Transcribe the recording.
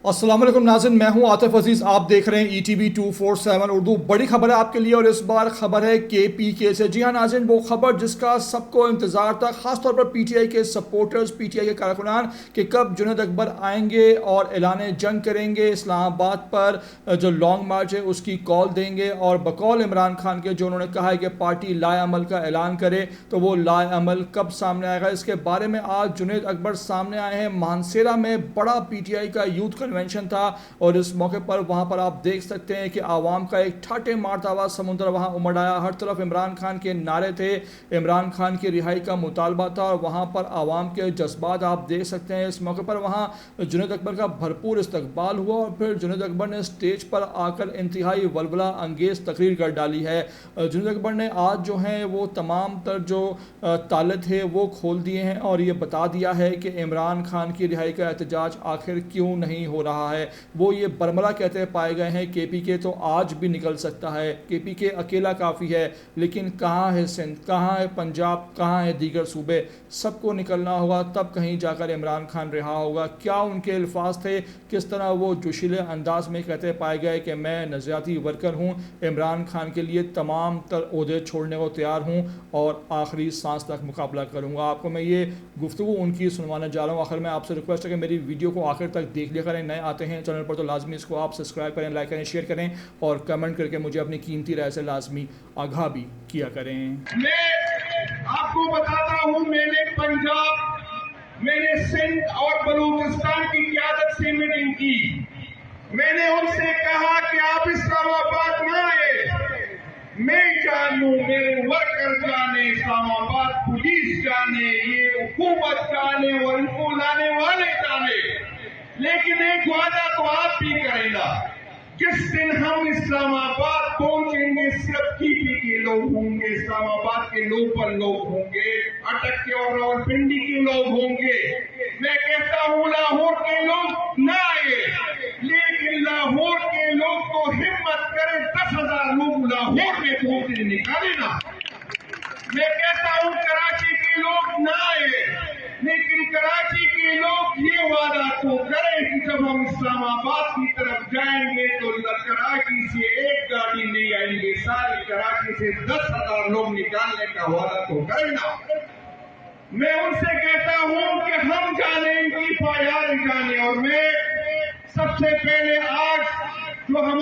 अस्सलाम वालेकुम नाज़रीन, मैं हूं आतिफ अजीज़। आप देख रहे हैं ETV 247 उर्दू। बड़ी खबर है आपके लिए और इस बार खबर है KPK से। जी हां नाज़रीन, वो खबर जिसका सबको इंतज़ार था, ख़ासतौर पर PTI के सपोर्टर्स, PTI के कारकुनान, कि कब जुनैद अकबर आएंगे और ऐलान जंग करेंगे, इस्लामाबाद पर जो लॉन्ग मार्च है उसकी कॉल देंगे और बकौल इमरान खान के जो उन्होंने कहा है कि पार्टी लाएअमल का ऐलान करे, तो वो लाएअमल कब सामने आएगा, इसके बारे में आज जुनैद अकबर सामने आए हैं। मानसेरा में बड़ा PTI का यूथ कन्वेंशन था और इस मौके पर वहां पर आप देख सकते हैं कि आवाम का एक ठाटे मारता हुआ समुद्र वहां उमड़ आया। हर तरफ इमरान खान के नारे थे, इमरान खान की रिहाई का मुतालबा था और वहां पर आवाम के जज्बात आप देख सकते हैं। इस मौके पर वहां जुनैद अकबर का भरपूर इस्तकबाल हुआ और फिर जुनैद अकबर ने स्टेज पर आकर इंतहाई वलवला अंगेज तकरीर कर डाली है। जुनैद अकबर ने आज जो है वो तमाम तर जो ताले थे वो खोल दिए हैं और ये बता दिया है कि इमरान खान की रिहाई का एहतजाज आखिर क्यों नहीं हो रहा है। वो ये बरमला कहते पाए गए हैं KPK तो आज भी निकल सकता है, KPK अकेला काफ़ी है, लेकिन कहाँ है सिंध, कहाँ है पंजाब, कहाँ है दीगर सूबे, सबको निकलना होगा, तब कहीं जाकर इमरान खान रिहा होगा। क्या उनके अल्फाज थे, किस तरह वो जोशीले अंदाज में कहते पाए गए कि मैं नज़रियाती वर्कर हूँ, इमरान खान के लिए तमाम तर ओहदे छोड़ने को तैयार हूँ और आखिरी सांस तक मुकाबला करूँगा। आपको मैं ये गुफ्तगू उनकी सुनवाने जा रहा हूँ। आखिर में आपसे रिक्वेस्ट है कि मेरी वीडियो को आखिर तक देख लिया करें। नए आते हैं चैनल पर तो लाजमी इसको आप सब्सक्राइब करें, लाइक करें, शेयर करें और कमेंट करके मुझे अपनी कीमती राय से लाजमी आगाह भी किया करें। मैं आपको बताता हूँ, मैंने पंजाब, मैंने सिंध और बलूचिस्तान की क़यादत से मीटिंग की। मैंने उनसे कहा कि आप इस्लामाबाद ना आए, मैं जानूं, मेरे वर्कर जाने, इस्लामाबाद पुलिस जाने, ये हुकूमत जाने और इनको लाने वाले जाने, लेकिन एक वादा तो आप भी करेगा, जिस दिन हम इस्लामाबाद पहुंचेंगे सिर्फ KPK लोग होंगे, इस्लामाबाद के लोकल लोग होंगे, अटक के और रावलपिंडी के लोग होंगे। मैं कहता हूं लाहौर के लोग ना आए, लेकिन लाहौर के लोग तो हिम्मत करें, 10,000 लोग लाहौर में पहुंचने निकाले ना। मैं कहता हूं कराची के लोग ना आए, लेकिन कराची के लोग ये वादा तो करें कि जब हम इस्लामाबाद की तरफ जाएंगे तो कराची से एक गाड़ी नहीं आएंगे, सारी कराची से 10,000 लोग निकालने का वादा तो करें ना। मैं उनसे कहता हूं कि हम जाने, इनकी फायाद जाने, और मैं सबसे पहले आज जो हम